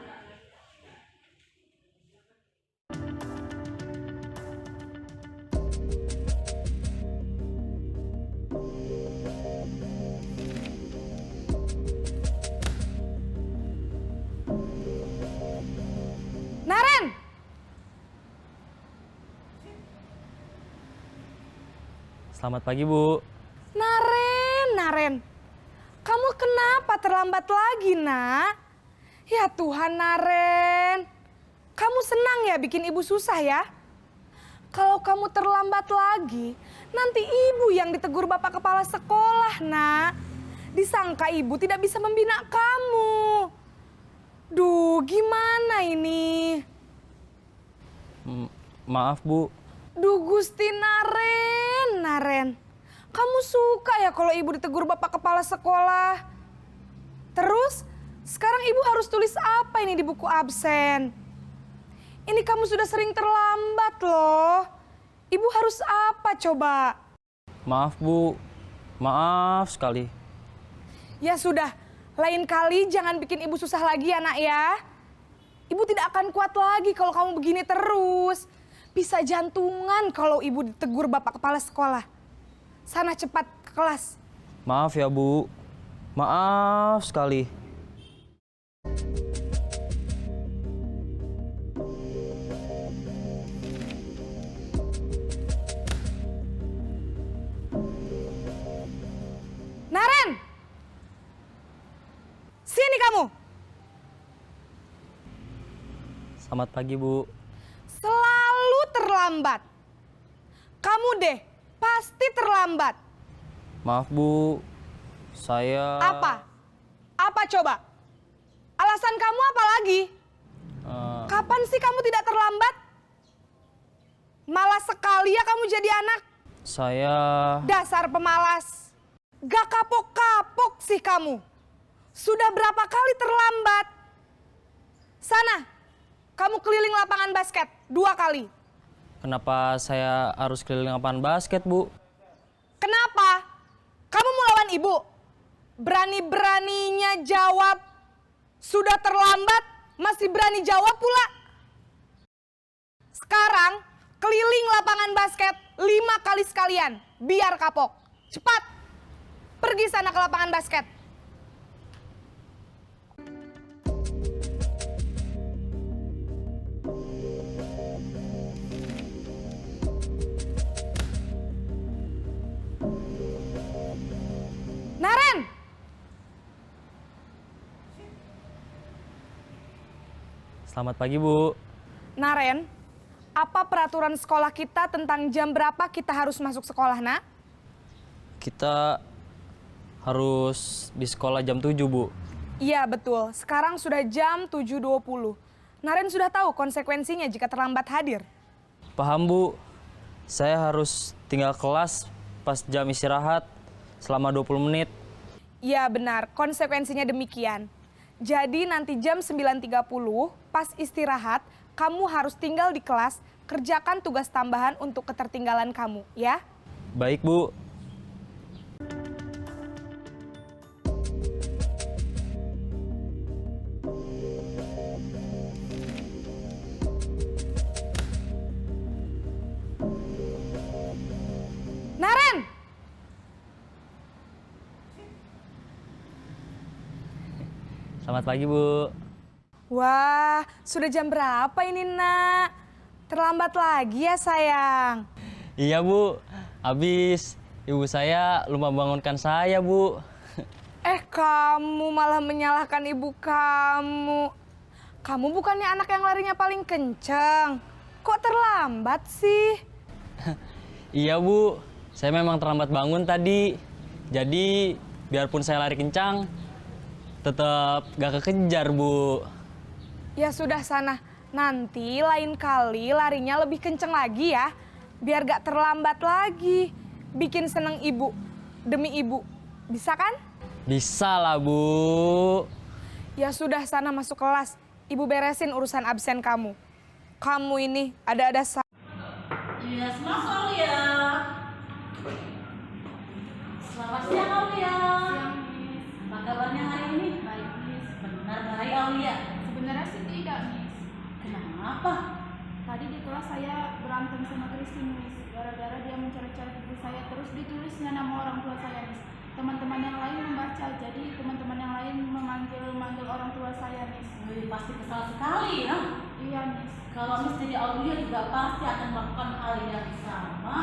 D: Naren!
E: Selamat pagi, Bu.
D: Naren. Kamu kenapa terlambat lagi, Nak? Ya Tuhan, Naren. Kamu senang ya bikin ibu susah ya? Kalau kamu terlambat lagi, nanti ibu yang ditegur Bapak Kepala Sekolah, Nak. Disangka ibu tidak bisa membina kamu. Duh, gimana ini?
E: Maaf, Bu.
D: Duh Gusti Naren. Kamu suka ya kalau ibu ditegur Bapak Kepala Sekolah? Terus, sekarang ibu harus tulis apa ini di buku absen? Ini kamu sudah sering terlambat loh. Ibu harus apa coba?
E: Maaf, Bu. Maaf sekali.
D: Ya sudah, lain kali jangan bikin ibu susah lagi ya, Nak ya. Ibu tidak akan kuat lagi kalau kamu begini terus. Bisa jantungan kalau ibu ditegur Bapak Kepala Sekolah. Sana cepat ke kelas.
E: Maaf ya, Bu. Maaf sekali.
D: Naren! Sini kamu.
E: Selamat pagi, Bu.
D: Selalu terlambat. Kamu deh, pasti terlambat.
E: Maaf, Bu. Saya...
D: Apa? Apa coba? Alasan kamu apa lagi? Kapan sih kamu tidak terlambat? Malas sekali ya kamu jadi anak.
E: Saya...
D: Dasar pemalas. Gak kapok-kapok sih kamu. Sudah berapa kali terlambat? Sana, kamu keliling lapangan basket 2 kali.
E: Kenapa saya harus keliling lapangan basket, Bu?
D: Kenapa? Kamu mau lawan ibu? Berani-beraninya jawab. Sudah terlambat, masih berani jawab pula. Sekarang, keliling lapangan basket 5 kali sekalian. Biar kapok. Cepat, pergi sana ke lapangan basket. Naren!
E: Selamat pagi, Bu.
D: Naren, apa peraturan sekolah kita tentang jam berapa kita harus masuk sekolah, Nak?
E: Kita harus di sekolah jam 7, Bu.
D: Iya, betul. Sekarang sudah jam 7.20. Naren sudah tahu konsekuensinya jika terlambat hadir.
E: Paham, Bu. Saya harus tinggal kelas pas jam istirahat selama 20 menit.
D: Iya, benar. Konsekuensinya demikian. Jadi nanti jam 9.30 pas istirahat, kamu harus tinggal di kelas, kerjakan tugas tambahan untuk ketertinggalan kamu, ya?
E: Baik, Bu.
D: Naren!
E: Selamat pagi, Bu.
D: Wah, sudah jam berapa ini, Nak? Terlambat lagi ya, sayang.
E: Iya, Bu. Habis ibu saya lupa bangunkan saya, Bu.
D: Kamu malah menyalahkan ibu kamu. Kamu bukannya anak yang larinya paling kenceng. Kok terlambat sih?
E: Iya, Bu. Saya memang terlambat bangun tadi. Jadi, biarpun saya lari kencang, tetap gak kekejar, Bu.
D: Ya sudah sana, nanti lain kali larinya lebih kenceng lagi ya. Biar gak terlambat lagi. Bikin seneng ibu, demi ibu. Bisa kan?
E: Bisa lah, Bu.
D: Ya sudah, sana masuk kelas. Ibu beresin urusan absen kamu. Kamu ini ada-ada
C: Yes, Mas Aulia. Selamat siang Aulia. Apa kabarnya hari ini? Baik, Miss. Benar baik Aulia.
F: Sebenarnya sih tidak, Miss.
C: Kenapa?
F: Tadi di kelas saya berantem sama Christine, Miss. Gara-gara dia mencoret-coret buku saya, terus ditulisnya nama orang tua saya, Miss. Teman-teman yang lain membaca, jadi teman-teman yang lain memanggil orang tua saya, Miss.
C: Wih, pasti kesal sekali ya.
F: Iya, Miss.
C: Kalau Miss jadi Aulia juga pasti akan melakukan hal yang sama.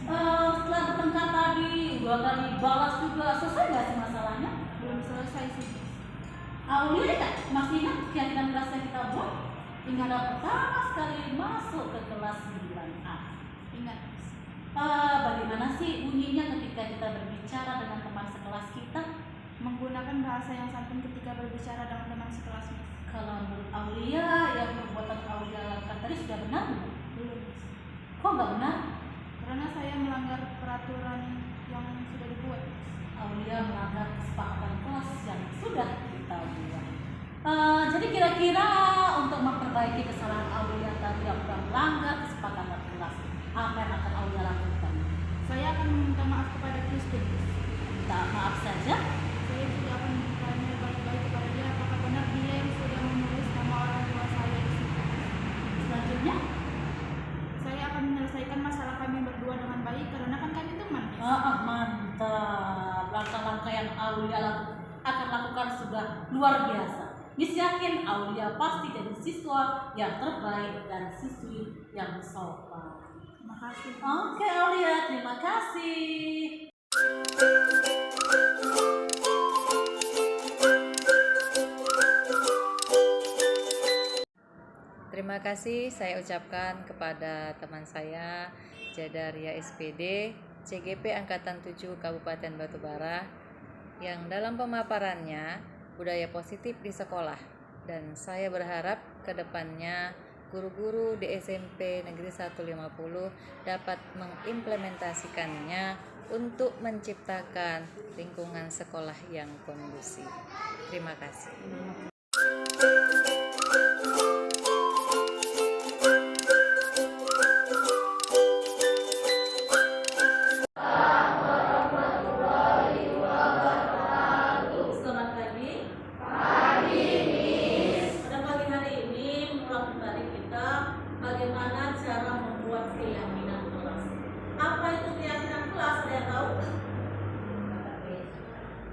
C: Setelah bertengkar tadi, 2 kali balas juga, selesai nggak sih masalahnya?
F: Belum selesai sih, Miss.
C: Aulia ya, masih ingat keyakinan kelas yang kita buat? Hingga pertama sekali masuk ke kelas 9A.
F: Ingat, Miss.
C: Bagaimana sih bunyinya ketika kita berbicara dengan teman sekelas kita?
F: Menggunakan bahasa yang santun ketika berbicara dengan teman sekelas, Miss.
C: Kalau menurut Aulia, yang perbuatan Aulia lakukan tadi sudah benar belum?
F: Belum, Miss.
C: Kok nggak benar?
F: Karena saya melanggar peraturan yang sudah dibuat, Miss.
C: Aulia melanggar kesepakatan kelas yang sudah kita buat. Jadi kira-kira untuk memperbaiki kesalahan Aulia tadi yang sudah melanggar kesepakatan kelas, apa yang akan Aulia lakukan?
F: Saya akan meminta maaf kepada Christine, Miss.
C: Minta maaf saja.
F: Saya juga akan bertanya baik-baik kepada dia apakah benar dia yang sudah menulis nama orang tua saya di situ.
C: Selanjutnya,
F: Saya akan menyelesaikan masalah kami berdua dengan baik karena kan kami teman. Miss.
C: mantap. Langkah-langkah yang Aulia akan lakukan sudah luar biasa. Miss yakin Aulia pasti jadi siswa yang terbaik dan siswi yang sopan.
F: Terima kasih.
C: Oke Aulia, terima kasih.
G: Terima kasih saya ucapkan kepada teman saya Jadaria SPD CGP Angkatan 7 Kabupaten Batubara yang dalam pemaparannya budaya positif di sekolah, dan saya berharap ke depannya guru-guru di SMP Negeri 150 dapat mengimplementasikannya untuk menciptakan lingkungan sekolah yang kondusif. Terima kasih.
C: Selamat pagi. Pagi, Miss. Pada pagi hari ini mulai dari kita bagaimana cara membuat keyakinan kelas. Apa itu keyakinan kelas? Ada yang tahu?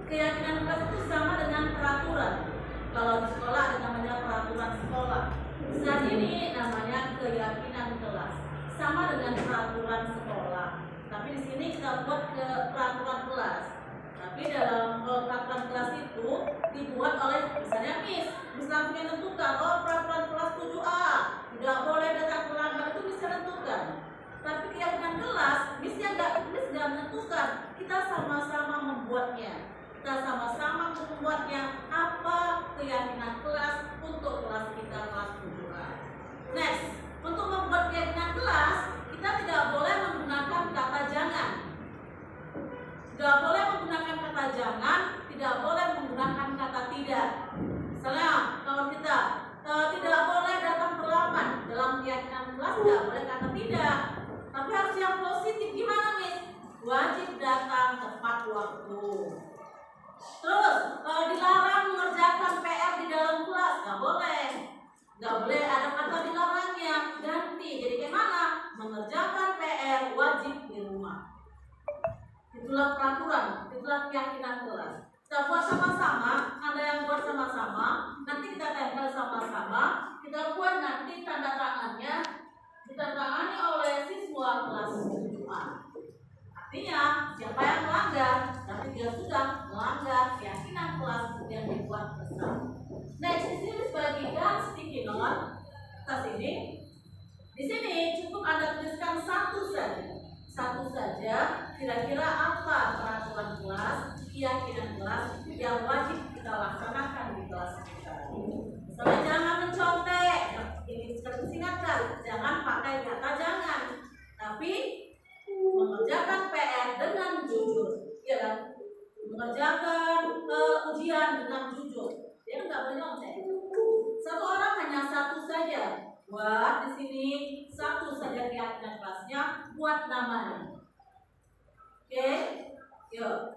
C: Keyakinan kelas itu sama dengan peraturan. Kalau di sekolah ada namanya peraturan sekolah. Saat ini namanya keyakinan kelas. Sama dengan peraturan sekolah. Tapi di sini kita buat ke peraturan kelas. Tapi dalam peraturan kelas itu dibuat oleh misalnya Miss langsung menentukan peraturan kelas 7A tidak boleh datang terlambat, itu bisa menentukan. Tapi keyakinan kelas Miss nggak menentukan, kita sama-sama membuatnya. Kita sama-sama membuatnya apa keyakinan kelas untuk kelas kita kelas 7A. Next, untuk membuat keyakinan kelas kita tidak boleh menggunakan kata jangan. Tidak boleh menggunakan kata jangan, tidak boleh menggunakan kata tidak. Misalnya, kalau kita tidak boleh datang terlambat dalam keyakinan kelas, tidak boleh kata tidak. Tapi harus yang positif. Gimana, Miss? Wajib datang tepat waktu. Terus, dilarang mengerjakan PR di dalam kelas, nggak boleh. Nggak boleh ada kata dilarangnya. Ganti. Jadi gimana? Mengerjakan PR wajib di rumah. Itulah peraturan, itulah keyakinan kelas. Kita buat sama-sama, ada yang buat sama-sama, nanti kita tempel sama-sama, kita buat nanti tanda tangannya ditandatangani oleh siswa kelas 7A. Artinya, siapa yang melanggar, tapi dia sudah melanggar keyakinan kelas yang dibuat bersama. Next, di sini dibagikan sticky note atas ini. Di sini cukup Anda tuliskan satu saja, kira-kira apa peraturan kelas, keyakinan kelas yang wajib kita laksanakan di kelas kita. Misalnya jangan mencontek, ini disingkatkan, jangan pakai kata jangan, tapi mengerjakan PR dengan jujur, ya kan? keyakinan kelasnya buat namanya. Oke, yuk.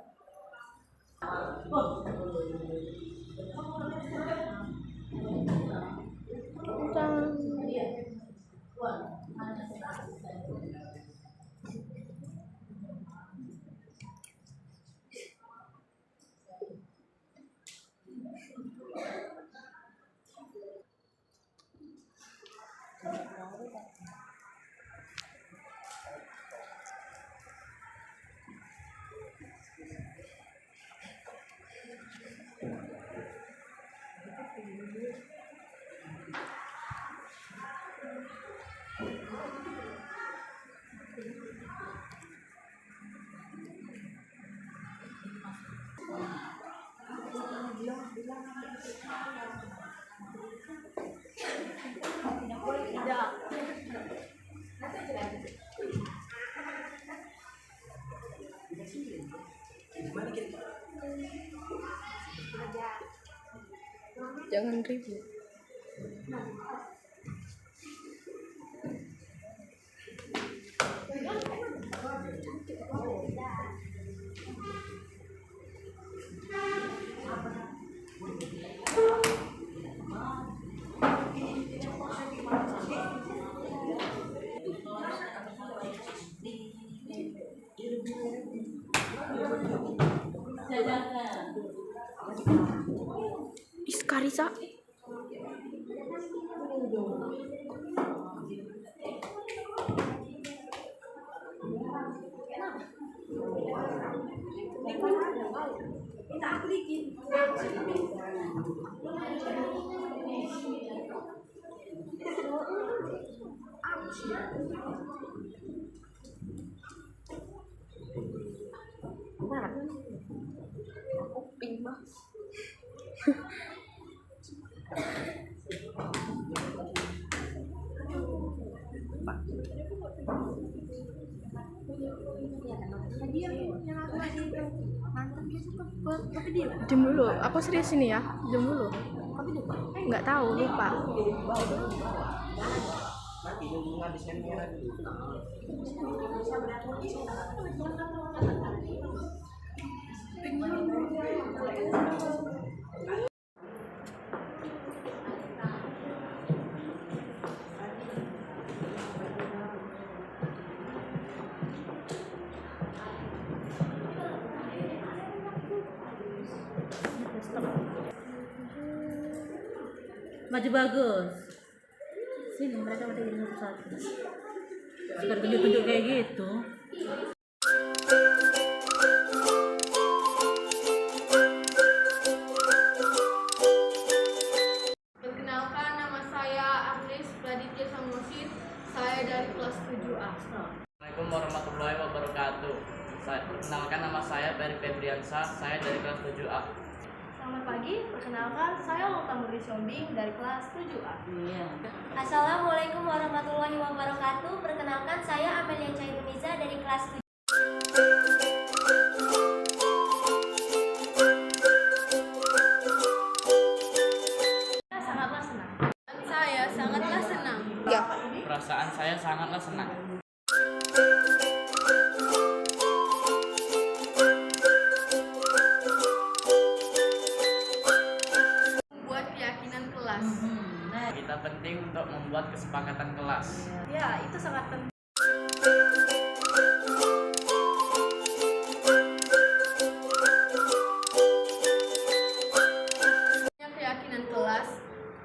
D: Jangan ribut. Karisa. Jam dulu, aku serius ini ya, jam dulu. Nggak tahu, lupa.
C: Maju bagus. Sini mereka udah jadi satu. Biar tunjuk-tunjuk kayak gitu.
F: Perkenalkan, nama saya Agnes Raditya Samosid. Saya dari kelas 7A.
H: Assalamualaikum warahmatullahi wabarakatuh. Perkenalkan, nama saya Ferry Febriansyah, saya dari kelas 7A.
F: Selamat pagi, perkenalkan saya Ulta Murni Sombing dari kelas 7A.
C: Iya.
I: Assalamualaikum warahmatullahi wabarakatuh. Perkenalkan saya Amelia Cairuniza dari kelas 7.
F: Sangatlah senang. Saya sangatlah senang.
H: Perasaan saya sangatlah senang.
F: Membuat keyakinan kelas.
H: Kita penting untuk membuat kesepakatan kelas.
F: Ya, itu sangat penting. Keyakinan kelas,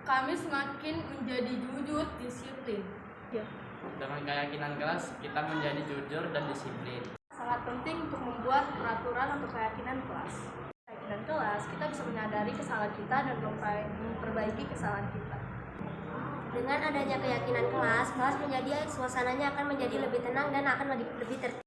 F: kami semakin menjadi jujur, disiplin.
H: Dengan keyakinan kelas, kita menjadi jujur dan disiplin.
F: Sangat penting untuk membuat peraturan untuk keyakinan kelas. Keyakinan kelas, kita bisa menyadari kesalahan kita dan memperbaiki kesalahan kita.
I: Dengan adanya keyakinan kelas menjadi suasananya akan menjadi lebih tenang dan akan lebih tertib.